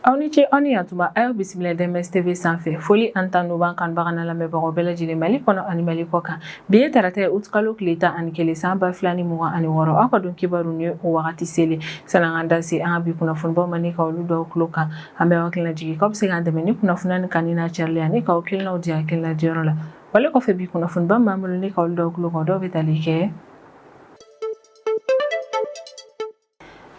Auniche Oniatuma ayo bisimila DMS TV sanfɛ foli an tan n'u b'an kanbaga n'a lamɛnbagaw bɛɛ lajɛlen Mali kɔnɔ ani Mali kɔ kan bi ye tarata ye août kalo tile 11 san 2026 aw ka don kibaru ni o wagati selen san'an k'an da se an ka bi kunnafonibaw ma ni ka olu dɔw tulo kan an bɛ aw hakilina jigin k'aw bɛ se k'an dɛmɛ ni kunnafoniya ni kanni n'a carili ni k'aw kilinaw di hakilina diyɔrɔ la wale kɔfɛ bi kunnafoniba m'an bolo ni ka olu dɔw tulo kan dɔw bɛ tali kɛ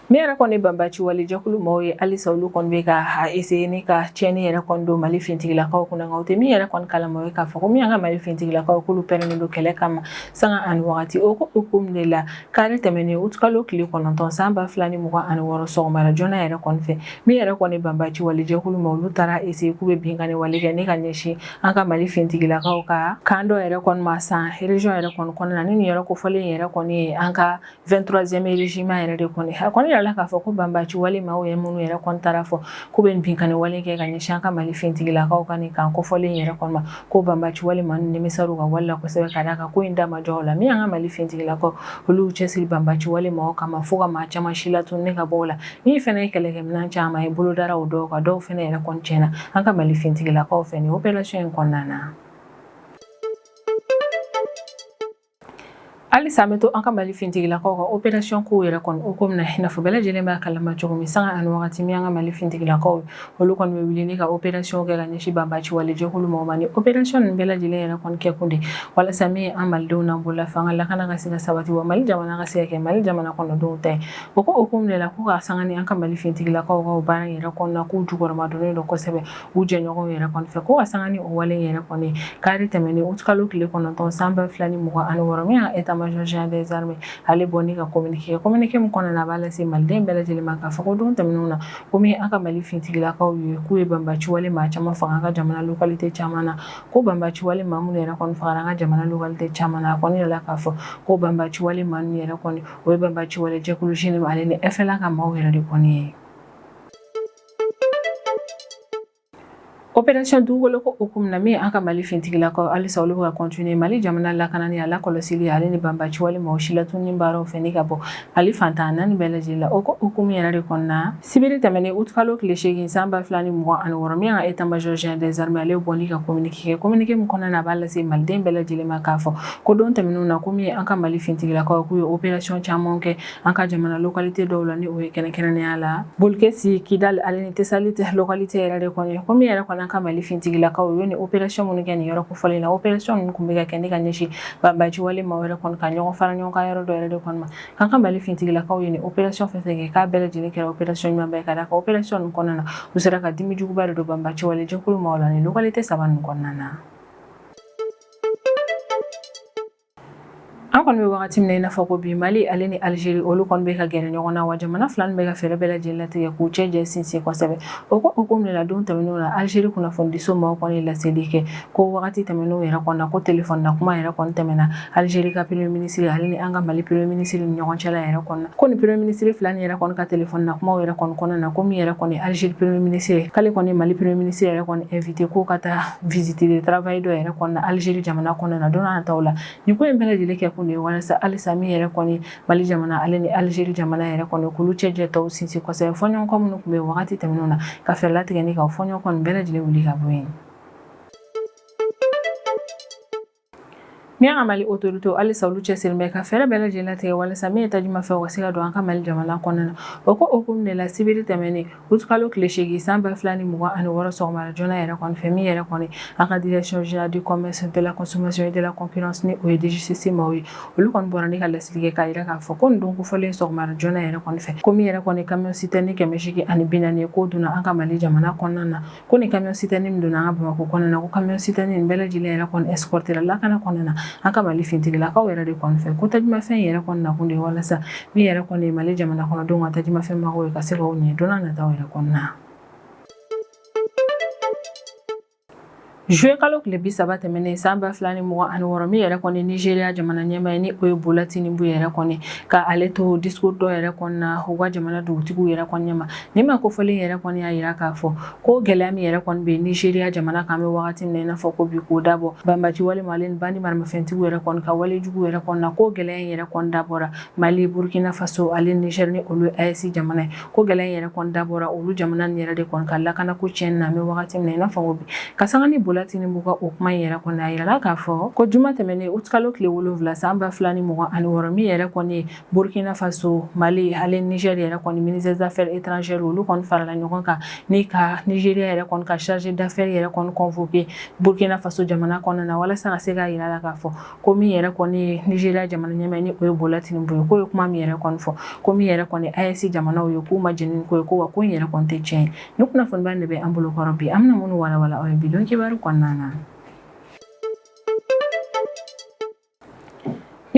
mi yɛrɛ kɔni banbaci wale jɛkulu maaw ye halisa olu kɔni bɛ ka essayer ni ka tiɲɛni yɛrɛ kɔni don Mali fintigilakaw kunna nka o tɛ min yɛrɛ kɔni kalama o ye k'a fɔ ko min y'an ka Mali fintigilakaw k'olu pɛrɛnnen don kɛlɛ kama sanga ani wagati o ko hukumu de la kari tɛmɛnen août kalo tile 9 san 2026 sɔgɔmada joona yɛrɛ kɔni fɛ min yɛrɛ kɔni banbaci wale jɛkulu ma olu taara essayer k'u bɛ binkani wale kɛ ni ka ɲɛsin an ka Mali fintigilakaw ka kan dɔ yɛrɛ kɔni ma san région yɛrɛ kɔni kɔnɔna ni nin yɔrɔ kofɔlen yɛrɛ kɔni ye an ka 23e régiment yɛrɛ de kɔni la k'a fɔ ko banbaci wale maaw ye minnu yɛrɛ kɔni taara fɔ k'u bɛ binkani wale kɛ ka ɲɛsin an ka Mali fintigilakaw ka nin kan kofɔlen yɛrɛ kɔni ma ko banbaci wale maa ninnu nimisar'u ka wale la kosɛbɛ ka d'a kan ko in da ma jɔ o la min y'an ka Mali fintigilakaw olu cɛsiri banbaci wale maaw kama fo ka maa caman si latunu ne ka bɔ o la min fɛnɛ ye kɛlɛkɛminɛn caman ye bolo dara o dɔw kan dɔw fɛnɛ yɛrɛ kɔni tiɲɛna an ka Mali fintigilakaw fɛ nin opération in kɔnɔna na halisa an bɛ to an ka Mali fintigilakaw ka opération kow yɛrɛ kɔni o ko mina i n'a fɔ bɛɛ lajɛlen b'a kalama cogo min sanga ani wagati min an ka Mali fintigilakaw olu kɔni bɛ wuli ni ka opération kɛ ka ɲɛsin banbaci wale jɛkulu maaw ma ni opération ninnu bɛɛ lajɛlen yɛrɛ kɔni kɛ kun de walasa min ye an malidenw n'an bolola fanga lakana ka se ka sabati wa Mali jamana ka se ka kɛ Mali jamana kɔnɔdenw ta ye o ko hukumu de la ko ka sanga ni an ka Mali fintigilakaw ka o baara yɛrɛ kɔnɔna k'u jukɔrɔmadonnen don kosɛbɛ u jɛɲɔgɔnw yɛrɛ kɔni fɛ ko ka sanga ni o wale yɛrɛ kɔni kari tɛmɛnen août kalo tile 9 san 2026 min y'a état-major général des armées ale bɔ ni ka communiqué min kɔnɔna a b'a lase maliden bɛɛ lajɛlen ma k'a fɔ ko don tɛmɛnenw na ko min an ka Mali fintigilakaw ye k'u ye banbaci wale maa caman faga an ka jamana localité caman na ko banbaci wale maa minnu yɛrɛ kɔni fagara an ka jamana localité caman na a kɔni yɛrɛ la k'a fɔ ko banbaci wale maa ninnu yɛrɛ kɔni o ye banbaci wale jɛkulu GNIM ale ni FLA ka maaw yɛrɛ de kɔni ye opération dugukolo ko hukumu na min an ka Mali fintigilakaw halisa olu bɛ ka continuer Mali jamana lakanani a lakɔlɔsili ale ni banbaci wale maaw si latununi baaraw fɛ ni ka bɔ Mali fantan naani bɛɛ lajɛlen la o ko hukumu yɛrɛ de kɔnɔna sibiri tɛmɛnen août kalo tile 8 san 2026 min y'an ka état-major général des armées ale bɔ ni ka communiqué min kɔnɔna a b'a lase maliden bɛɛ lajɛlen ma k'a fɔ ko don tɛmɛnenw na ko min an ka Mali fintigilakaw k'u ye opération caman kɛ an ka jamana localité dɔw la ni o ye kɛrɛnkɛrɛnnenya la Bolkesi Kidal ale ni Tesalit localité yɛrɛ de kɔni ko min yɛrɛ kɔni an ka Mali fintigilakaw u ye ni opération minnu kɛ nin yɔrɔ kofɔlen na opération ninnu kun bɛ ka kɛ ni ka ɲɛsin banbaci wale maaw yɛrɛ kɔni ka ɲɔgɔn fara ɲɔgɔn kan yɔrɔ dɔ yɛrɛ de kɔni ma k'an ka Mali fintigilakaw ye ni opération fɛn fɛn kɛ k'a bɛɛ lajɛlen kɛra opération ɲumanba ye ka d'a kan opération ninnu kɔnɔna na u sera ka dimi juguba de don banbaci wale jɛkulu maaw la ni localité 3 ninnu kɔnɔna na an kɔni bɛ wagati min na i n'a fɔ ko bi Mali ale ni Algérie olu kɔni bɛ ka gɛrɛ ɲɔgɔn na wa jamana fila bɛ ka fɛɛrɛ bɛɛ lajɛlen latigɛ k'u cɛ jɛ sinsin kosɛbɛ o ko hukumu de la don tɛmɛnenw na Algérie kunnafonidiso maaw kɔni laseli kɛ ko wagati tɛmɛnenw yɛrɛ kɔnɔna ko téléphone na kuma yɛrɛ kɔni tɛmɛna Algérie ka premier ministre ale ni an ka Mali premier ministre ni ɲɔgɔn cɛla yɛrɛ kɔnɔna ko ni premier ministre fila ni yɛrɛ kɔni ka téléphone na kumaw yɛrɛ kɔni kɔnɔna ko min yɛrɛ kɔni Algérie premier ministre k'ale kɔni Mali premier ministre yɛrɛ kɔni invité ko ka taa visite de travail dɔ yɛrɛ kɔnɔna Algérie jamana kɔnɔna don n'a nataw la ni ko in bɛɛ lajɛlen kɛ kun de ye walasa halisa min yɛrɛ kɔni Mali jamana ale ni Algérie jamana yɛrɛ kɔni k'olu cɛjɛ tɔw sinsin kosɛbɛ fɔɲɔgɔnkɔ minnu tun bɛ wagati tɛmɛnenw na ka fɛɛrɛ latigɛ ni ka fɔɲɔgɔnkɔ nin bɛɛ lajɛlen wuli ka bɔ yen min y'an ka Mali autorité halisa olu cɛsirilen bɛ ka fɛɛrɛ bɛɛ lajɛlen latigɛ walasa min ye tajumafɛnw ka se ka don an ka Mali jamana kɔnɔna na o ko hukumu de la sibiri tɛmɛnen août kalo tile 8 san 2026 sɔgɔmada joona yɛrɛ kɔni fɛ min yɛrɛ kɔni an ka direction générale du commerce de la consommation et de la concurrence ni o ye DGCC maaw ye olu kɔni bɔra ni ka laseli kɛ k'a yira k'a fɔ ko nin don kofɔlen sɔgɔmada joona yɛrɛ kɔni fɛ ko min yɛrɛ kɔni camion citerne 840 ye k'o donna an ka Mali jamana kɔnɔna na ko ni camion citerne min donna an ka Bamakɔ kɔnɔna na ko camion citerne nin bɛɛ lajɛlen yɛrɛ kɔni escorté la lakana kɔnɔna na an ka Mali fintigilakaw yɛrɛ de kɔni fɛ ko tajumafɛn yɛrɛ kɔni nakun de ye walasa min yɛrɛ kɔni ye Mali jamana kɔnɔdenw ka tajumafɛn magaw ye ka se k'o ɲɛ don n'a nataw yɛrɛ kɔnɔna Juillet kalo tile 30 tɛmɛnen san 2026 min yɛrɛ kɔni Nigeria jamana ɲɛmaa ni o ye Bola Tinubu yɛrɛ kɔni ka ale to discours dɔ yɛrɛ kɔni na u ka jamana dugutigiw yɛrɛ kɔni ɲɛma ni ma kofɔlen yɛrɛ kɔni y'a yira k'a fɔ ko gɛlɛya min yɛrɛ kɔni bɛ Nigeria jamana kan bɛ wagati min na i n'a fɔ ko bi k'o dabɔ banbaci wale malen bandi maramafɛntigiw yɛrɛ kɔni ka wale jugu yɛrɛ kɔni na ko gɛlɛya in yɛrɛ kɔni dabɔra Mali Burkina Faso ale Niger ni olu AES jamana ye ko gɛlɛya in yɛrɛ kɔni dabɔra olu jamana ni yɛrɛ de kɔni ka lakana ko tiɲɛ na bɛ wagati min na i n'a fɔ ko bi ka sanga ni Bola Tinubu ka o kuma yɛrɛ kɔni a yirala k'a fɔ ko juma tɛmɛnen août kalo tile 7 san 2026 min yɛrɛ kɔni ye Burkina Faso Mali ale Niger yɛrɛ kɔni ministre des affaires étrangères olu kɔni farala ɲɔgɔn kan ni ka Nigeria yɛrɛ kɔni ka chargé d'affaires yɛrɛ kɔni convoqué Burkina Faso jamana kɔnɔna na walasa ka se k'a yirala k'a fɔ ko min yɛrɛ kɔni ye Nigeria jamana ɲɛmaa ni o ye Bola Tinubu ye ko ye kuma min yɛrɛ kɔni fɔ ko min yɛrɛ kɔni AES jamanaw ye k'u ma jɛni ko ye ko wa ko in yɛrɛ kɔni tɛ tiɲɛ ni kunnafoniba de bɛ an bolo kɔrɔ bi an bɛna minnu walawala aw ye bidon kibaru kɔnɔna na.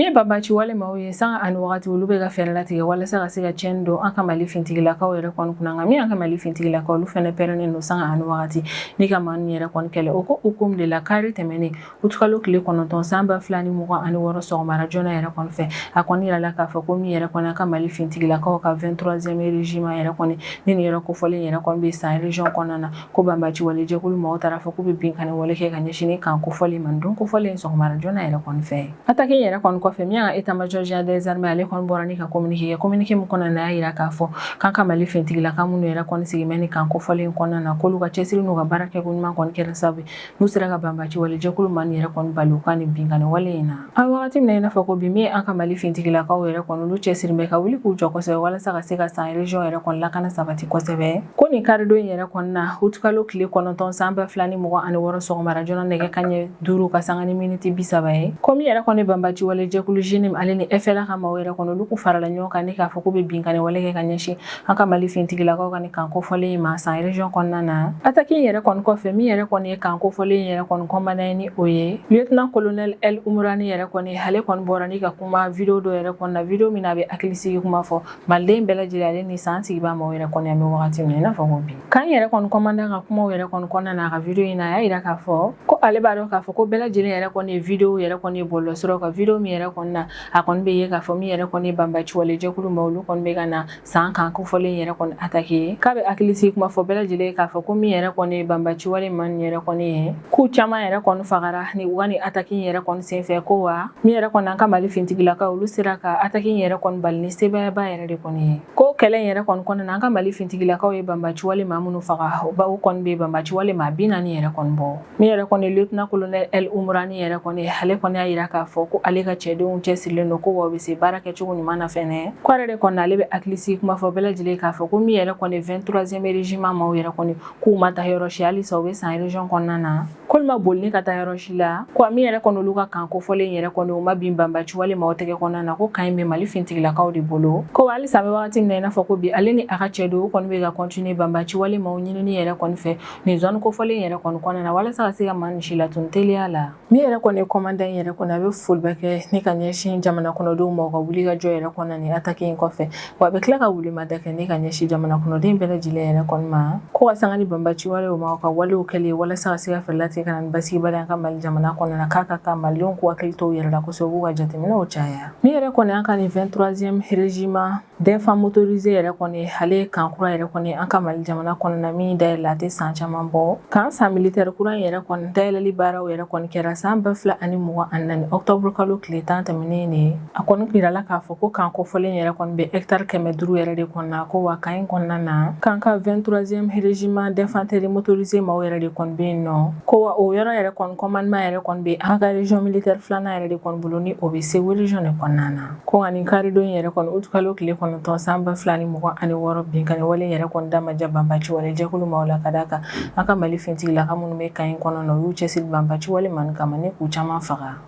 Min banbaci wale maaw ye sanga ani wagati olu bɛ ka fɛɛrɛ latigɛ walasa ka se ka tiɲɛni don an ka Mali fintigilakaw yɛrɛ kɔni kunna nka min an ka Mali fintigilakaw olu fɛnɛ pɛrɛnnen don sanga ani wagati ni ka maa ninnu yɛrɛ kɔni kɛlɛ o ko hukumu de la kari tɛmɛnen août kalo tile 9 san 2026 sɔgɔmara joona yɛrɛ kɔni fɛ a kɔni yirala k'a fɔ ko min yɛrɛ kɔni an ka Mali fintigilakaw ka 23e régiment yɛrɛ kɔni ni nin yɛrɛ kofɔlen yɛrɛ kɔni bɛ san région kɔnɔna na ko banbaci wale jɛkulu maaw taara fɔ k'u bɛ binkani wale kɛ ka ɲɛsin kan kofɔlen man don kofɔlen sɔgɔmara joona yɛrɛ kɔni fɛ attaque yɛrɛ kɔni kɔfɛ min ka état-major général des armées ale kɔni bɔra ni ka communiqué min kɔnɔna na y'a yira k'a fɔ k'an ka Mali fintigilaka minnu yɛrɛ kɔni sigimɛ ni kan kofɔlen kɔnɔna na k'olu ka cɛsiri n'u ka baara kɛ ko ɲuman kɔni kɛra sababu n'u sera ka banbaci wale jɛkulu ma nin yɛrɛ kɔni bali u ka nin binkani wale in na a wagati min na i n'a fɔ ko bi min an ka Mali fintigilakaw yɛrɛ kɔni olu cɛsiri bɛ ka wuli k'u jɔ kosɛbɛ walasa ka se ka san région yɛrɛ kɔni lakana sabati kosɛbɛ ko nin karidon yɛrɛ kɔni na août kalo tile 9 san 2026 sɔgɔmara joona nɛgɛ kanɲɛ 5 ka sanga ni miniti 30 ye ko min yɛrɛ kɔni banbaci wale jɛkulu JINIM ale ni FLA ka maaw yɛrɛ kɔni olu kun farala ɲɔgɔn kan ni k'a fɔ k'u bɛ binkani wale kɛ ka ɲɛsin an ka Mali fintigilakaw ka nin kan kofɔlen ma san région kɔnɔna na attaque yɛrɛ kɔni kɔfɛ min yɛrɛ kɔni ye kan kofɔlen yɛrɛ kɔni commandant ni o ye lieutenant colonel El Umurani yɛrɛ kɔni ale kɔni bɔra ni ka kuma vidéo dɔ yɛrɛ kɔni na vidéo min na a bɛ hakilisigi kuma fɔ maliden bɛɛ lajɛlen ale ni san sigibaa maaw yɛrɛ kɔni an bɛ wagati min na i n'a fɔ ko bi kan yɛrɛ kɔni commandant ka kumaw yɛrɛ kɔni kɔnɔna na a ka vidéo in na a y'a yira k'a fɔ ko ale b'a dɔn k'a fɔ ko bɛɛ lajɛlen yɛrɛ kɔni ye vidéo yɛrɛ kɔni ye bɔlɔlɔsiraw kan vidéo min yɛrɛ kɔni na a kɔni bɛ ye k'a fɔ min yɛrɛ kɔni banbaci wale jɛkulu ma olu kɔni bɛ ka na san kan kofɔlen yɛrɛ kɔni attaqué k'a bɛ hakilisigi kuma fɔ bɛɛ lajɛlen k'a fɔ ko min yɛrɛ kɔni ye banbaci wale ma nin yɛrɛ kɔni ye k'u caman yɛrɛ kɔni fagara ni u ka nin attaque yɛrɛ kɔni senfɛ ko wa min yɛrɛ kɔni an ka Mali fintigilakaw olu sera ka attaque yɛrɛ kɔni bali ni sebayaba yɛrɛ de kɔni ye ko kɛlɛ yɛrɛ kɔni kɔnɔna an ka Mali fintigilakaw ye banbaci wale ma minnu faga u kɔni bɛ banbaci wale ma 40 yɛrɛ kɔni bɔ min yɛrɛ kɔni lieutenant colonel El Umurani yɛrɛ kɔni ale kɔni y'a yira k'a fɔ ko ale ka cɛdenw cɛsirilen don ko wa u bɛ se baara kɛcogo ɲuman na fɛnɛ ko ale de kɔni ale bɛ hakilisigi kuma fɔ bɛɛ lajɛlen k'a fɔ ko min yɛrɛ kɔni 23e régiment maaw yɛrɛ kɔni k'u ma taa yɔrɔ si halisa u bɛ san région kɔnɔna na k'olu ma boli ni ka taa yɔrɔ si la ko min yɛrɛ kɔni olu ka kan kofɔlen yɛrɛ kɔni u ma bin banbaci wale maaw tɛgɛ kɔnɔna na ko kan in bɛ Mali fintigilakaw de bolo ko halisa bɛ wagati min na i n'a fɔ ko bi ale ni a ka cɛdenw kɔni bɛ ka continuer banbaci wale maaw ɲinini yɛrɛ kɔni fɛ nin zone kofɔlen yɛrɛ kɔni kɔnɔna na walasa ka se ka maa nin si latunu teliya la min yɛrɛ kɔni ye commandant yɛrɛ kɔni a bɛ foliba kɛ ni ka ɲɛsin jamana kɔnɔdenw ma u ka wuli ka jɔ yɛrɛ kɔnɔna ni attaque in kɔfɛ wa a bɛ tila ka wuli mada kɛ ni ka ɲɛsin jamana kɔnɔden bɛɛ lajɛlen yɛrɛ kɔni ma ko ka sanga ni banbaci walew ma u ka walew kɛlen walasa ka se ka fɛɛrɛ latigɛ ka na ni basigibali an ka Mali jamana kɔnɔna na k'a ka kan malidenw k'u hakili to u yɛrɛ la kosɛbɛ u b'u ka jateminɛw caya min yɛrɛ kɔni an ka nin 23e régiment d'infanterie motorisée yɛrɛ kɔni ale ye kan kura yɛrɛ kɔni an ka Mali jamana kɔnɔna min dayɛlɛ a tɛ san caman bɔ kan san militaire kura yɛrɛ kɔni dayɛlɛli baaraw yɛrɛ kɔni kɛra san 2024 octobre kalo tile 10 tɛmɛnen de a kɔni yirala k'a fɔ ko kan kofɔlen yɛrɛ kɔni bɛ hectare 500 yɛrɛ de kɔnɔna ko wa kan in kɔnɔna na kan ka 23e régiment d'infanterie motorisée maaw yɛrɛ de kɔni bɛ yen nɔ ko wa o yɔrɔ yɛrɛ kɔni commandement yɛrɛ kɔni bɛ an ka région militaire filanan yɛrɛ de kɔni bolo ni o bɛ Segu région de kɔnɔna na ko nka nin karidon yɛrɛ kɔni août kalo tile 9 san 2026 binkani wale yɛrɛ kɔni damaja banbaci wale jɛkulu maaw la ka d'a kan an ka Mali fintigilaka minnu bɛ kan in kɔnɔna na u y'u cɛsiri banbaci wale man kama ni k'u caman faga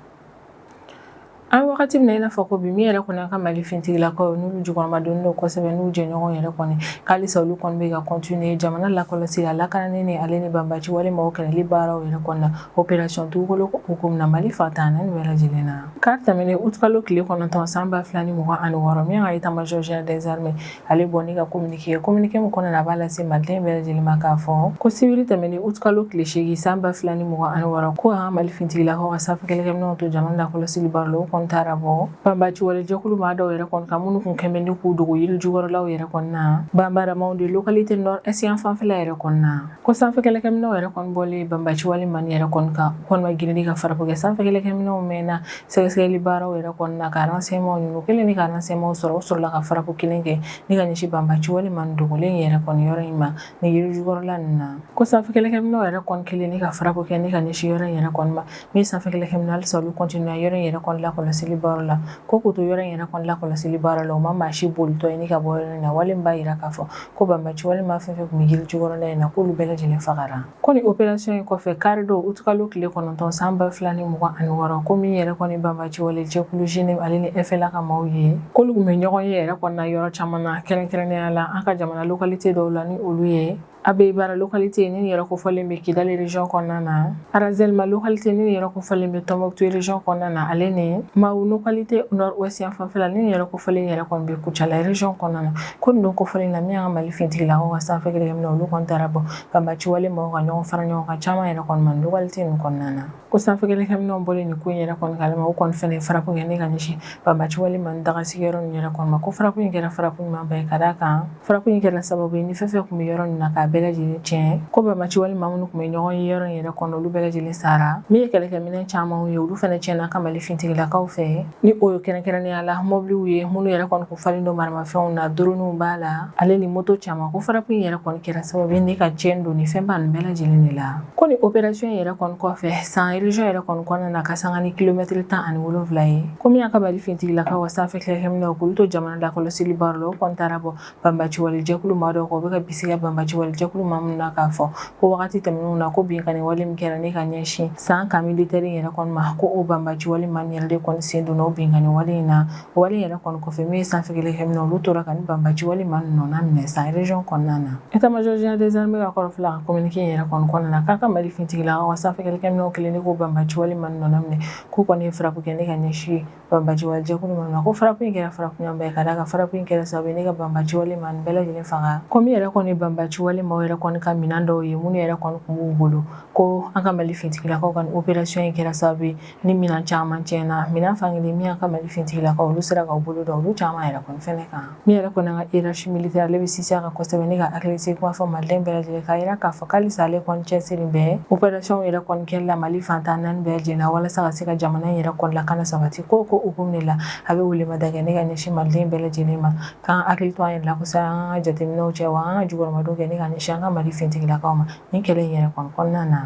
an wagati min na ina fɔ ko bi mi yɛrɛ kɔni ka Mali fintigilakaw n'olu jukɔrɔmadonni don kosɛbɛ n'u jɛɲɔgɔn yɛrɛ kɔni k'alisa olu kɔni bɛ ka continuer jamana lakɔlɔsi a lakanani ni ale ni banbaci walima o kɛlɛli baaraw yɛrɛ kɔni na opération dugukolo hukumu na Mali fantan naani bɛɛ lajɛlen na k'a tɛmɛnen août kalo tile 9 san 2026 min ka état-major général des armées ale bɔnni ka communiqué min kɔnɔna a b'a lase maliden bɛɛ lajɛlen ma k'a fɔ ko sibiri tɛmɛnen août kalo tile 8 san 2026 ko an ka Mali fintigilakaw ka sanfɛ kɛlɛkɛminɛnw to jamana lakɔlɔsili baaraw la o kɔni taara bɔ banbaci walejɛkulu maa dɔw yɛrɛ kɔni ka minnu kun kɛmɛ ni k'u dogo yiri jukɔrɔlaw yɛrɛ kɔni na banbaramaw de localité nord est yan fanfɛla yɛrɛ kɔni na ko sanfɛ kɛlɛkɛminɛnw yɛrɛ kɔni bɔlen banbaci wale mani yɛrɛ kɔni kan kɔni ma girinni ka farapo kɛ sanfɛ kɛlɛkɛminɛnw mɛnna sɛgɛsɛgɛli baaraw yɛrɛ kɔni na ka renseignements ɲini kelen ni ka renseignements sɔrɔ o sɔrɔla ka farapo kelen kɛ ni ka ɲɛsin banbaci wale mani dogolen yɛrɛ kɔni yɔrɔ in ma ni yiri jukɔrɔla nin na ko sanfɛ kɛlɛkɛminɛw yɛrɛ kɔni kelen ni ka farapo kɛ ni ka ɲɛsin yɔrɔ in yɛrɛ kɔni ma min sanfɛ kɛlɛkɛminɛw halisa olu continue yɔrɔ in yɛrɛ kɔni lakɔlɔsili baaraw la ko k'u to yɔrɔ in yɛrɛ kɔni lakɔlɔsili baaraw la o ma maa si bolitɔ ye ni ka bɔ yɔrɔ in na wale min b'a yira k'a fɔ ko banbaci wale ma fɛn fɛn kun bɛ yiri jukɔrɔla in na k'olu bɛɛ lajɛlen fagara ko ni opération in kɔfɛ kari dɔw août kalo tile 9 san 2026 ko min yɛrɛ kɔni banbaci wale jɛkulu GNM ale ni FLA ka maaw ye k'olu kun bɛ ɲɔgɔn ye yɛrɛ kɔni na yɔrɔ caman na kɛrɛnkɛrɛnnenya la an ka jamana localité dɔw la ni olu ye Abeibara localité ni yɛrɛ kofɔlen bɛ Kidali région kɔnɔna na Arazelma localité ni yɛrɛ kofɔlen bɛ Tombouctou région kɔnɔna na ale ni Maou localité nord-ouest yan fanfɛla ni yɛrɛ kofɔlen yɛrɛ kɔni bɛ Kucala région kɔnɔna na ko nin don kofɔlen na min y'an ka Mali fintigilakaw ka sanfɛ kɛlɛkɛminɛw olu kɔni taara bɔ banbaci wale maaw ka ɲɔgɔn fara ɲɔgɔn kan caman yɛrɛ kɔni ma localité nin kɔnɔna na ko sanfɛ kɛlɛkɛminɛw bɔlen nin ko in yɛrɛ kɔni kalama o kɔni fɛnɛ farapo kɛ ne ka ɲɛsin banbaci wale ma dagasigiyɔrɔ nin yɛrɛ kɔni ma ko farapo in kɛra farapo ɲuman ba ye ka d'a kan farapo in kɛra sababu ye ni fɛn fɛn kun bɛ yɔrɔ nin na k'a bɛɛ lajɛlen tiɲɛ ko banbaci wale maa minnu kun bɛ ɲɔgɔn ye yɔrɔ in yɛrɛ kɔnɔ olu bɛɛ lajɛlen sara min ye kɛlɛkɛminɛn camanw ye olu fɛnɛ tiɲɛna ka Mali fintigilakaw fɛ ni o ye kɛrɛnkɛrɛnnenya la mobiliw ye minnu yɛrɛ kɔni kun falen don maramafɛnw na droniw b'a la ale ni moto caman ko farapo in yɛrɛ kɔni kɛra sababu ye ni ka tiɲɛ don ni fɛnba nin bɛɛ lajɛlen de la ko ni opération in yɛrɛ kɔni kɔfɛ san région yɛrɛ kɔni kɔnɔna na ka sanga ni kilomètre 17 ye ko min y'a ka Mali fintigilakaw ka sanfɛ kɛlɛkɛminɛw k'olu to jamana lakɔlɔsili baaraw la o kɔni taara bɔ banbaci wale jɛkulu maa dɔw kan u bɛ ka bisigiya banbaci wale jɛkulu maa minnu na k'a fɔ ko wagati tɛmɛnenw na ko binkani wale min kɛra ne ka ɲɛsin san ka militaire yɛrɛ kɔni ma ko o banbaci wale mani yɛrɛ de kɔni sen donna o binkani wale in na o wale yɛrɛ kɔni kɔfɛ min ye sanfɛ kɛlɛkɛminɛw olu tora ka ni banbaci wale mani nɔna minɛ san région kɔnɔna na état-major général des armées ka kɔrɔfɔla ka communiqué yɛrɛ kɔni kɔnɔna na k'a ka Mali fintigilakaw ka sanfɛ kɛlɛkɛminɛw kelen ni ko banbaci wale mani nɔna minɛ k'u kɔni ye farapo kɛ ne ka ɲɛsin banbaci wale jɛkulu ma ko farapo in kɛra farapo ɲumanba ye ka d'a kan farapo in kɛra sababu ye ne ka banbaci wale mani bɛɛ lajɛlen faga ko min yɛrɛ kɔni banbaci wale maaw yɛrɛ kɔni ka minɛn dɔw ye minnu yɛrɛ kɔni kun b'u bolo ko an ka Mali fintigilakaw ka opération in kɛra sababu ye ni minɛn caman tiɲɛna minɛn fankelen min y'an ka Mali fintigilakaw olu sera k'u bolo da olu caman yɛrɛ kɔni fɛnɛ kan min yɛrɛ kɔni an ka hiérarchie militaire ale bɛ sinsin a kan kosɛbɛ ne ka hakilisi kuma fɔ maliden bɛɛ lajɛlen k'a yira k'a fɔ k'alisa ale kɔni cɛsiri bɛ opération yɛrɛ kɔni kɛli la Mali fantan naani bɛɛ lajɛlen na walasa ka se ka jamana in yɛrɛ kɔni lakana sabati ko hukumu de la a bɛ welemada kɛ ne ka ɲɛsin maliden bɛɛ lajɛlen ma k'an hakili to an yɛrɛ la kosɛbɛ an ka jateminɛw cɛ wa an ka jukɔrɔmadon kɛ ne ka ɲɛsin an ka Mali fintigilakaw ma nin kɛlɛ in yɛrɛ kɔni kɔnɔna na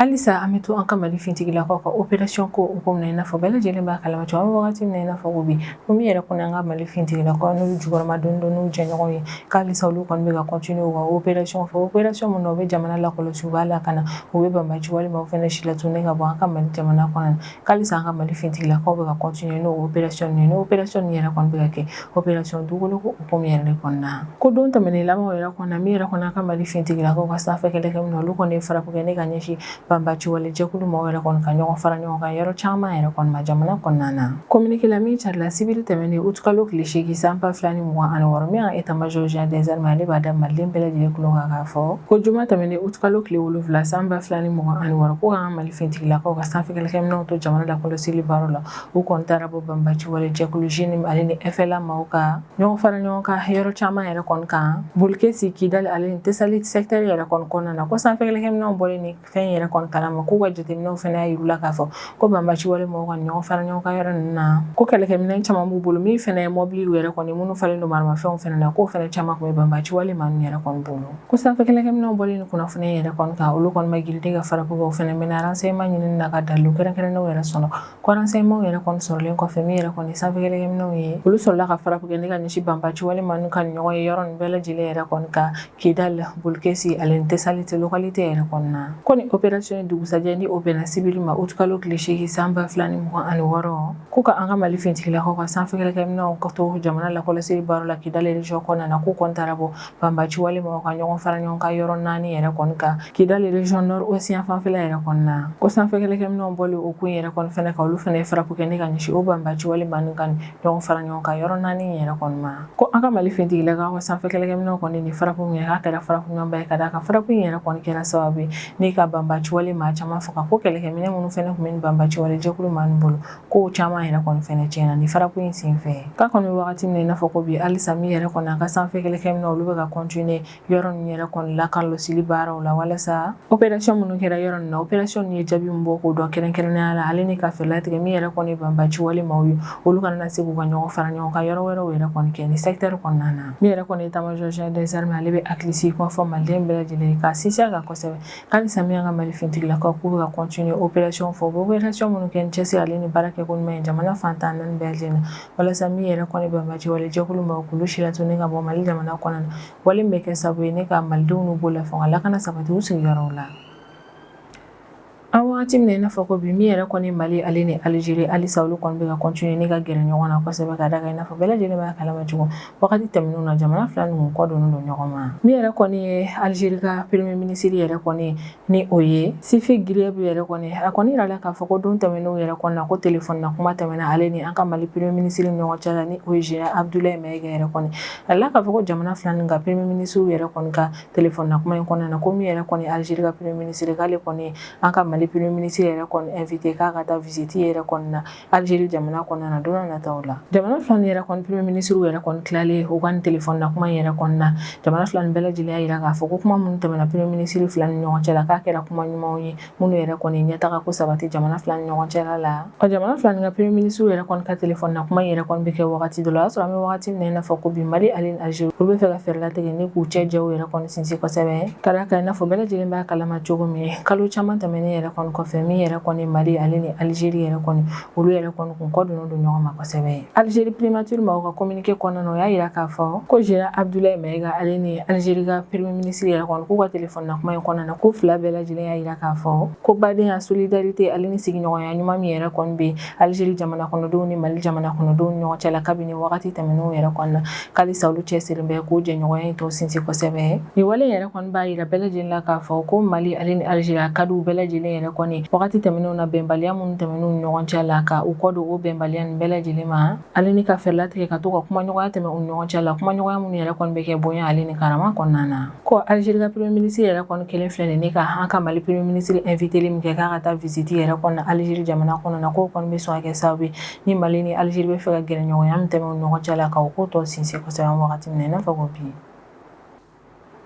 halisa an bɛ to an ka Mali fintigilakaw ka opération ko hukumu na i n'a fɔ bɛɛ lajɛlen b'a kalama cogo an bɛ wagati min na i n'a fɔ ko bi ko min yɛrɛ kɔni an ka Mali fintigilakaw n'olu jukɔrɔmadon n'u jɛɲɔgɔn ye k'halisa olu kɔni bɛ ka continuer u ka opération fɛ opération min na u bɛ jamana lakɔlɔsi u b'a lakana u bɛ banbaci wale maaw fɛnɛ si latunu ka bɔ an ka Mali jamana kɔnɔ na k'halisa an ka Mali fintigilakaw bɛ ka continuer n'o opération ye n'o opération nin yɛrɛ kɔni bɛ ka kɛ opération dugukolo ko hukumu yɛrɛ de kɔnɔna na ko don tɛmɛnen labanw yɛrɛ kɔnɔ min yɛrɛ kɔni an ka Mali fintigilakaw ka sanfɛ kɛlɛkɛminɛw olu kɔni ye farapo kɛ ne ka ɲɛsin banbaci wale jɛkulu maaw yɛrɛ kɔni ka ɲɔgɔn fara ɲɔgɔn kan yɔrɔ caman yɛrɛ kɔni ma jamana kɔnɔna na communiqué la min carila sibiri tɛmɛnen août kalo tile 8 san 2026 min y'an état-major général des armées ale b'a da maliden bɛɛ lajɛlen kulo kan k'a fɔ ko juma tɛmɛnen août kalo tile 7 san 2026 ko k'an ka Mali fintigilakaw ka sanfɛ kɛlɛkɛminɛw to jamana lakɔlɔsili baaraw la u kɔni taara bɔ banbaci wale jɛkulu GNM ale ni FLA maaw ka ɲɔgɔn fara ɲɔgɔn kan yɔrɔ caman yɛrɛ kɔni kan Bolkesi Kidali ale ni Tesali secteur yɛrɛ kɔni kɔnɔna na ko sanfɛ kɛlɛkɛminɛw bɔlen ni fɛn yɛrɛ kɔni kalama k'u ka jateminɛw fɛnɛ y'a yir'u la k'a fɔ ko banbaci wale maaw ka ɲɔgɔn fara ɲɔgɔn kan yɔrɔ ninnu na ko kɛlɛkɛminɛn caman b'u bolo min fɛnɛ ye mɔbiliw yɛrɛ kɔni minnu falen don maramafɛnw fɛnɛ na k'o fɛnɛ caman kun bɛ banbaci wale maa ninnu yɛrɛ kɔni bolo ko sanfɛ kɛlɛkɛminɛw bɔlen ni kunnafoniya yɛrɛ kɔni kan olu kɔni ma girin ka farapo kɛ o fɛnɛ mɛna renseignement ɲinini na ka dalilu kɛrɛnkɛrɛnnenw yɛrɛ sɔrɔ ko renseignements yɛrɛ kɔni sɔrɔlen kɔfɛ min yɛrɛ kɔni sanfɛ kɛlɛkɛminɛw ye olu sɔrɔla ka farapo kɛ ne ka ɲɛsin banbaci wale maa ninnu ka ɲɔgɔn ye yɔrɔ nin bɛɛ lajɛlen yɛrɛ kɔni ka Kidali Bolkesi ale ni Tesali localité yɛrɛ kɔni na ko ni opération opération dugusajɛ ni o bɛnna sibiri ma août kalo tile 8 san 2026 ko ka an ka Mali fintigilakaw ka sanfɛkɛlɛkɛminɛnw ka to jamana lakɔlɔsili baaro la Kidali région kɔnɔna na ko kɔni taara bɔ banbaci walemaw ka ɲɔgɔn fara ɲɔgɔn ka yɔrɔ 4 yɛrɛ kɔni ka Kidali région nord océan fanfɛla yɛrɛ kɔnɔna na ko sanfɛkɛlɛkɛminɛnw bɔlen o ko yɛrɛ kɔni fɛnɛ ka olu fɛnɛ frappe kɛ ni ka ɲɛsin o banbaci walema ni ka ɲɔgɔn fara ɲɔgɔn ka yɔrɔ 4 yɛrɛ kɔni ma ko an ka Mali fintigilakaw ka sanfɛkɛlɛkɛminɛnw kɔni ni frappe min k'a kɛra frappe ɲɔgɔnba ye ka da ka frappe yɛrɛ kɔni kɛra sababu ye ni ka banbaci walema caman faga ko kɛlɛkɛminɛ minnu fɛnɛ kun bɛ ni banbaci wale jɛkulu man bolo ko caman yɛrɛ kɔni fɛnɛ tiɲɛna ni frappe in senfɛ k'a kɔni wagati min na i n'a fɔ ko bi halisa min yɛrɛ kɔni an ka sanfɛkɛlɛkɛminɛw olu bɛ ka continuer yɔrɔ ninnu yɛrɛ kɔni lakɔlɔsili baaraw la walasa opération minnu kɛra yɔrɔ ninnu na opération ye jaabi min bɔ k'o dɔn kɛrɛnkɛrɛnnenya la ale ni ka fɛlatigɛ min yɛrɛ kɔni banbaci walemaw ye olu kana na se k'u ka ɲɔgɔn fara ɲɔgɔn ka yɔrɔ wɛrɛw yɛrɛ kɔni kɛ ni secteur kɔnɔna na min yɛrɛ kɔni état-major général des armées ale bɛ hakilisi kuma fɔ maliden bɛɛ lajɛlen ka sinsin kan kosɛbɛ halisa min an ka Mali fintigilakaw k'u bɛ ka continuer opération fɔ u bɛ opération minnu kɛ ni cɛsiri ale ni baara kɛ ko ɲuman ye jamana fantan naani bɛɛ lajɛlen na walasa min yɛrɛ kɔni banbaci wale jɛkulu ma k'olu si latunu ka bɔ Mali jamana kɔnɔna na wale min bɛ kɛ sababu ye ne ka malidenw n'u bolo fanga lakana sabati u sigiyɔrɔw la an wagati min na i n'a fɔ ko bi min yɛrɛ kɔni Mali ale ni Algérie halisa olu kɔni bɛ ka continuer ni ka gɛrɛ ɲɔgɔn na kosɛbɛ ka daga i n'a fɔ bɛɛ lajɛlen b'a kalama cogo wagati tɛmɛnenw na jamana fila ninnu kɔ donnen don ɲɔgɔn ma min yɛrɛ kɔni ye Algérie ka premier ministre yɛrɛ kɔni ni o ye Sifi Grieb yɛrɛ kɔni a kɔni yirala k'a fɔ ko don tɛmɛnenw yɛrɛ kɔni na ko téléphone na kuma tɛmɛna ale ni an ka Mali premier ministre ni ɲɔgɔn cɛ la ni o ye général Abdoulaye Maïga yɛrɛ kɔni a la k'a fɔ ko jamana fila ninnu ka premier ministre yɛrɛ kɔni ka téléphone na kuma in kɔnɔna na ko min yɛrɛ kɔni Algérie ka premier ministre k'ale kɔni an ka Mali premier ministre yɛrɛ kɔni invité k'a ka taa visite yɛrɛ kɔni na Algérie jamana kɔnɔna na don nataw la jamana fila nin yɛrɛ kɔni premier ministre yɛrɛ kɔni tilalen u ka ni téléphone na kuma yɛrɛ kɔni na jamana fila nin bɛɛ lajɛlen y'a yira k'a fɔ ko kuma minnu tɛmɛna premier ministre fila ni ɲɔgɔn cɛ la k'a kɛra kuma ɲumanw ye minnu yɛrɛ kɔni ɲɛtaga ko sabati jamana fila ni ɲɔgɔn cɛ la jamana fila nin ka premier ministre yɛrɛ kɔni ka téléphone na kuma yɛrɛ kɔni bɛ kɛ wagati dɔ la o y'a sɔrɔ an bɛ wagati min na i n'a fɔ ko bi Mali ale ni Algérie olu bɛ fɛ ka fɛɛrɛ latigɛ ni k'u cɛ jɛw yɛrɛ kɔni sinsin kosɛbɛ ka d'a kan i n'a fɔ bɛɛ lajɛlen b'a kalama cogo min kalo caman tɛmɛnen yɛrɛ kɔni kɔfɛ min yɛrɛ kɔni Mali ale ni Algérie yɛrɛ kɔni olu yɛrɛ kɔni kun kɔ donnen don ɲɔgɔn ma kosɛbɛ Algérie primature ma u ka communiqué kɔnɔna na o y'a yira k'a fɔ ko général Abdoulaye Maïga ale ni Algérie ka premier ministre yɛrɛ kɔni k'u ka téléphone na kuma in kɔnɔna na ko fila bɛɛ lajɛlen y'a yira k'a fɔ ko badenya solidarité ale ni sigiɲɔgɔnya ɲuman min yɛrɛ kɔni bɛ Algérie jamana kɔnɔdenw ni Mali jamana kɔnɔdenw ni ɲɔgɔn cɛ la kabini wagati tɛmɛnenw yɛrɛ kɔni na k'alisa olu cɛsirilen bɛ k'o jɛɲɔgɔnya in tɔ sinsin kosɛbɛ nin wale yɛrɛ kɔni b'a yira bɛɛ lajɛlen la k'a fɔ ko Mali ale ni Algérie a ka di u bɛɛ lajɛlen yɛrɛ kɔni wagati tɛmɛnenw na bɛnbaliya minnu tɛmɛnenw ni ɲɔgɔn cɛ la ka u kɔ don o bɛnbaliya nin bɛɛ lajɛlen ma ale ni ka fɛɛrɛlatigɛ ka to ka kumaɲɔgɔnya tɛmɛ u ɲɔgɔn cɛ la kumaɲɔgɔnya minnu yɛrɛ kɔni bɛ kɛ bonya ale ni karama kɔnɔna na ko Algérie ka premier ministre yɛrɛ kɔni kelen filɛ nin ye ka an ka Mali premier ministre invité min kɛ k'a ka taa visite yɛrɛ kɔni na Algérie jamana kɔnɔna na k'o kɔni bɛ sɔn ka kɛ sababu ye ni Mali ni Algérie bɛ fɛ ka gɛrɛ ɲɔgɔnya min tɛmɛ u ɲɔgɔn cɛ la ka o ko tɔ sinsin kosɛbɛ wagati min na i n'a fɔ ko bi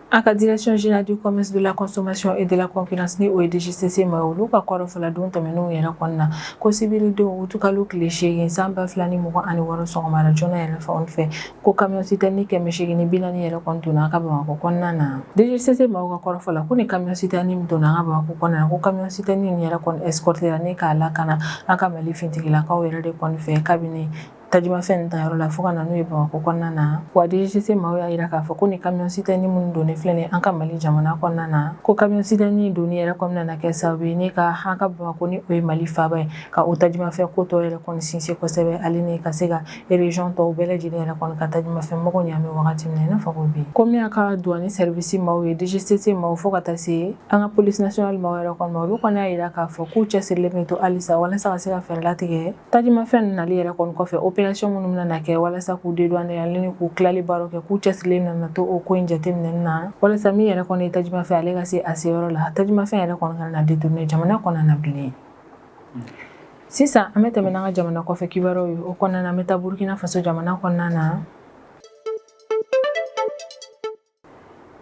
a ka direction générale du commerce de la consommation et de la concurrence ni o ye DGCC ma olu ka kɔrɔfɔla don tɛmɛnenw yɛrɛ kɔnɔna na ko sibiridenw août kalo tile 8 san 2026 sɔgɔmada joona yɛrɛ fan fɛ ko camion citerne 840 yɛrɛ kɔni donna an ka Bamakɔ kɔnɔna na DGCC ma ka kɔrɔfɔla ko ni camion citerne min donna an ka Bamakɔ kɔnɔna na ko camion citerne nin yɛrɛ kɔni escortera ni k'a lakana an ka Mali fintigilakaw yɛrɛ de kɔni fɛ kabini tajimafɛn ta yɔrɔ la fo ka na n'u ye Bamakɔ kɔnɔna na wa DGCC maaw y'a yira k'a fɔ ko ni camion citerne minnu donnen filɛ nin an ka Mali jamana kɔnɔna na ko camion citerne donni yɛrɛ kɔnɔna na kɛ sababu ye ni ka an ka Bamakɔ ni o ye Mali faaba ye ka o tajimafɛn ko tɔ yɛrɛ kɔni sinsin kosɛbɛ ale ni ka se ka région tɔw bɛɛ lajɛlen yɛrɛ kɔni ka tajimafɛn mɔgɔw ɲami wagati min na i n'a fɔ ko bi komi a ka douane service maaw ye DGCC maaw fo ka taa se an ka police nationale maaw yɛrɛ kɔni ma olu kɔni y'a yira k'a fɔ k'u cɛsirilen bɛ to halisa walasa ka se ka fɛɛrɛ latigɛ tajimafɛn nali yɛrɛ kɔni kɔfɛ opération minnu bɛna kɛ walasa k'u dédouaner ale ni k'u tilali baaraw kɛ k'u cɛsirilen nana to o ko in jateminɛni na walasa min yɛrɛ kɔni ye tajimafɛn ale ka se a seyɔrɔ la tajimafɛn yɛrɛ kɔni kana na détourner jamana kɔnɔna na bilen sisan an bɛ tɛmɛ n'an ka jamana kɔfɛ kibaruyaw ye o kɔnɔna na an bɛ taa Burkina Faso jamana kɔnɔna na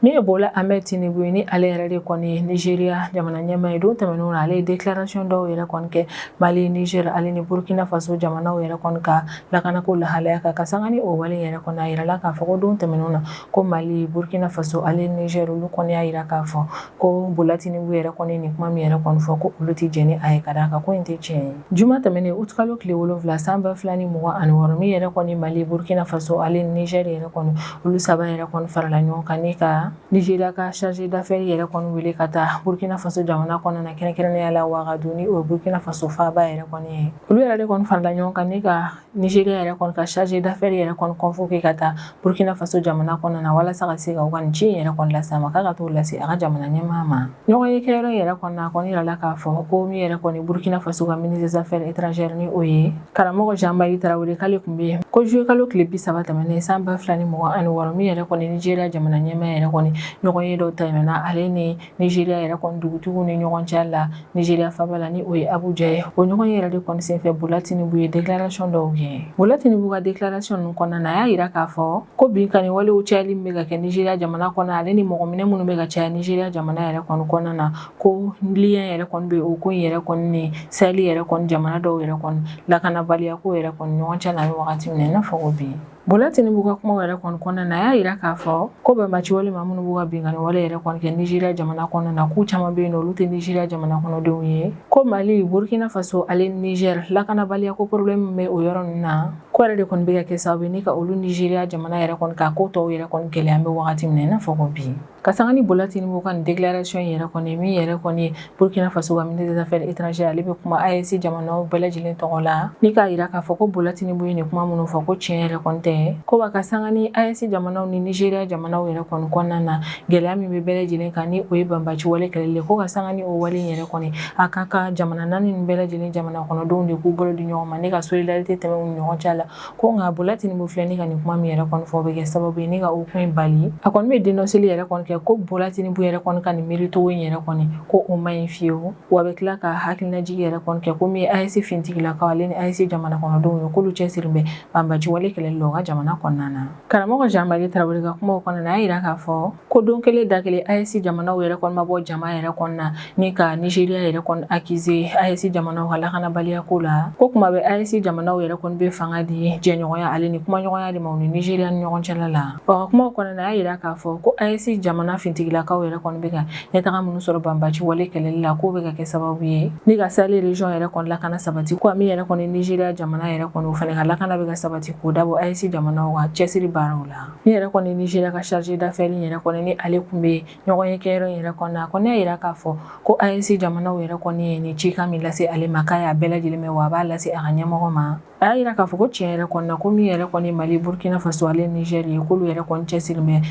min ye Bola Ahmed Tinubu ni ale yɛrɛ de kɔni ye Nigeria jamana ɲɛmaa ye don tɛmɛnenw na ale ye déclaration dɔw yɛrɛ kɔni kɛ Mali, Niger ale ni Burkina Faso jamanaw yɛrɛ kɔni ka lakanako lahalaya kan ka sanga ni o wale yɛrɛ kɔni a yirala k'a fɔ ko don tɛmɛnenw na ko Mali, Burkina Faso ale ni Niger olu kɔni y'a yira k'a fɔ ko Bola Tinubu yɛrɛ kɔni ni kuma min yɛrɛ kɔni fɔ ko olu tɛ jɛn ni a ye ka d'a kan ko in tɛ tiɲɛ ye juma tɛmɛnen août kalo tile 7 san 2026 min yɛrɛ kɔni Mali, Burkina Faso ale ni Niger yɛrɛ kɔni olu saba yɛrɛ kɔni farala ɲɔgɔn kan ni ka Nigeria ka chargé d'affaires yɛrɛ kɔni wele ka taa Burkina Faso jamana kɔnɔna kɛrɛnkɛrɛnnenya la Ouagadougou o Burkina Faso faaba yɛrɛ kɔni ye. Olu yɛrɛ de kɔni farala ɲɔgɔn kan ni ka Nigeria yɛrɛ kɔni ka chargé d'affaires yɛrɛ kɔni convoqué ka taa Burkina Faso jamana kɔnɔna walasa ka se ka u ka nin ci yɛrɛ kɔni lase ma k'a ka t'o lase a ka jamana ɲɛmaa ma. Ɲɔgɔn ye kɛyɔrɔ yɛrɛ kɔni a kɔni yirala k'a fɔ ko min yɛrɛ kɔni Burkina Faso ka ministre des affaires étrangères ni o ye karamɔgɔ Jean-Marie Traoré k'ale kun bɛ ko juillet kalo tile 30 tɛmɛnen san 2026 min yɛrɛ kɔni Nigeria jamana ɲɛmaa yɛrɛ kɔni ɲɔgɔn ye dɔ tɛmɛna ale ni Nigeria yɛrɛ kɔni dugutigiw ni ɲɔgɔn cɛ la Nigeria faaba la ni o ye Abuja ye. O ɲɔgɔn ye yɛrɛ de kɔni senfɛ Bola Tinubu ye déclaration dɔw kɛ. Bola Tinubu ka déclaration ninnu kɔnɔna na a y'a yira k'a fɔ ko binkani walew cayali min bɛ ka kɛ Nigeria jamana kɔnɔ ale ni mɔgɔ minɛ minnu bɛ ka caya Nigeria jamana yɛrɛ kɔni kɔnɔna na ko lien yɛrɛ kɔni bɛ o ko in yɛrɛ kɔni ni Sahel yɛrɛ kɔni jamana dɔw yɛrɛ kɔni lakanabaliya ko yɛrɛ kɔni ɲɔgɔn cɛ la bɛ wagati min na i n'a fɔ ko bi. Bola Tinubu ka kuma yɛrɛ kɔni kɔnɔna na a y'a yira k'a fɔ ko bɛnbati wale maa minnu b'u ka binkani wale yɛrɛ kɔni kɛ Nigeria jamana kɔnɔna na k'u caman bɛ yen olu tɛ Nigeria jamana kɔnɔdenw ye ko Mali, Burkina Faso ale ni Niger lakanabaliya ko problème bɛ o yɔrɔ ninnu na ko yɛrɛ de kɔni bɛ ka kɛ sababu ye ni ka olu Nigeria jamana yɛrɛ kɔni ka ko tɔw yɛrɛ kɔni gɛlɛya bɛ wagati min na i n'a fɔ ko bi. Ka sanga ni Bola Tinubu ka nin déclaration yɛrɛ kɔni min yɛrɛ kɔni Burkina Faso ka ministre des affaires étrangères ale bɛ kuma AES jamanaw bɛɛ lajɛlen tɔgɔ la ni k'a yira k'a fɔ ko Bola Tinubu ye nin kuma minnu fɔ ko tiɲɛ yɛrɛ kɔni tɛ ko ba ka sanga ni AES jamanaw ni Nigeria jamanaw yɛrɛ kɔni kɔnɔna na gɛlɛya min bɛ bɛɛ lajɛlen kan ni o ye banbaci wale kɛlɛli ko ka sanga ni o wale yɛrɛ kɔni a ka kan jamana naani nin bɛɛ lajɛlen jamana kɔnɔdenw de k'u bolo di ɲɔgɔn ma ni ka solidarité tɛmɛ u ni ɲɔgɔn cɛ la ko nka Bola Tinubu filɛ ni ka nin kuma min yɛrɛ kɔni fɔ bɛ kɛ sababu ye ni ka o ko in bali a kɔni bɛ dénonceli yɛrɛ kɔni kɛ ko Bola Tinubu yɛrɛ kɔni ka nin miiritogo in yɛrɛ kɔni ko o man ɲi fiyewu wa a bɛ tila ka hakilinajigi yɛrɛ kɔni kɛ ko min ye AES fintigilakaw ale ni AES jamana kɔnɔdenw ye k'olu cɛsiri bɛ banbaci wale kɛlɛli la u ka jamana kɔnɔna na. Karamɔgɔ Jean-Marie Traoré ka kumaw kɔnɔna na a y'a yira k'a fɔ ko don kelen da kelen AES jamanaw yɛrɛ kɔni ma bɔ jama yɛrɛ kɔnɔna na ni ka Nigeria yɛrɛ kɔni accuser AES jamanaw ka lakanabaliya ko la ko kuma bɛ AES jamanaw yɛrɛ kɔni bɛ fanga di jɛɲɔgɔnya ale ni kumaɲɔgɔnya de ma u ni Nigeria ni ɲɔgɔn cɛla la. Wa kumaw kɔnɔna na a y'a yira k'a fɔ ko AES jamana fintigilakaw yɛrɛ kɔni bɛ ka ɲɛtaga minnu sɔrɔ banbaci wale kɛlɛli la k'o bɛ ka kɛ sababu ye ni ka Sahel région yɛrɛ kɔni lakana sabati ko min yɛrɛ kɔni Nigeria jamana yɛrɛ kɔni o fana ka lakana bɛ ka sabati k'o dabɔ AES jamanaw ka cɛsiri baaraw la. Ni yɛrɛ kɔni Nigeria ka chargé d'affaires yɛrɛ kɔni ni ale kun bɛ ɲɔgɔn ye kɛyɔrɔ yɛrɛ kɔnɔna a kɔni y'a yira k'a fɔ ko AES jamanaw yɛrɛ kɔni ye nin cikan min lase ale ma k'a y'a bɛɛ lajɛlen mɛn wa a b'a lase a ka ɲɛmɔgɔ ma. A y'a yira k'a fɔ ko tiɲɛ yɛrɛ kɔnɔna ko min yɛrɛ kɔni Mali, Burkina Faso ale Niger ye k'olu yɛrɛ kɔni cɛsiri bɛ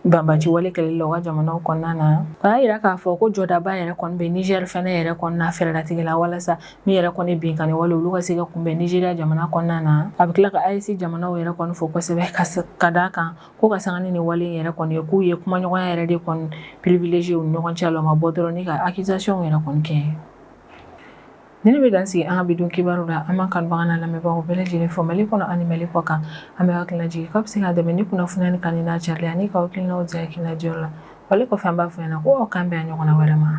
banbaci wale kɛlɛli la u ka jamanaw kɔnɔna na. A y'a yira k'a fɔ ko jɔdaba yɛrɛ kɔni bɛ Niger fɛnɛ yɛrɛ kɔnɔna fɛɛrɛlatigɛ la walasa min yɛrɛ kɔni binkani wale olu ka se ka kunbɛn Nigeria jamana kɔnɔna na. A bɛ tila ka AES jamanaw yɛrɛ kɔni fɔ kosɛbɛ ka d'a kan ko ka sanga ni nin wale yɛrɛ kɔni ye k'u ye kumaɲɔgɔnya yɛrɛ de kɔni privilégié u ni ɲɔgɔn cɛ la u ma bɔ dɔrɔn ni ka accusation yɛrɛ kɔni kɛ. Ni ne bɛ dan sigi an ka bidon kibaru la an b'an kanubaga n'a lamɛnbagaw bɛɛ lajɛlen fɔ Mali kɔnɔ ani Mali kɔ kan an bɛ hakililajigin k'a bɛ se ka dɛmɛ ni kunnafoniya ni kanni n'a carili ani ka hakilinaw di hakililajiyɔrɔ la wale kɔfɛ an b'a fɔ ɲɛna ko aw k'an bɛn a ɲɔgɔnna wɛrɛ ma.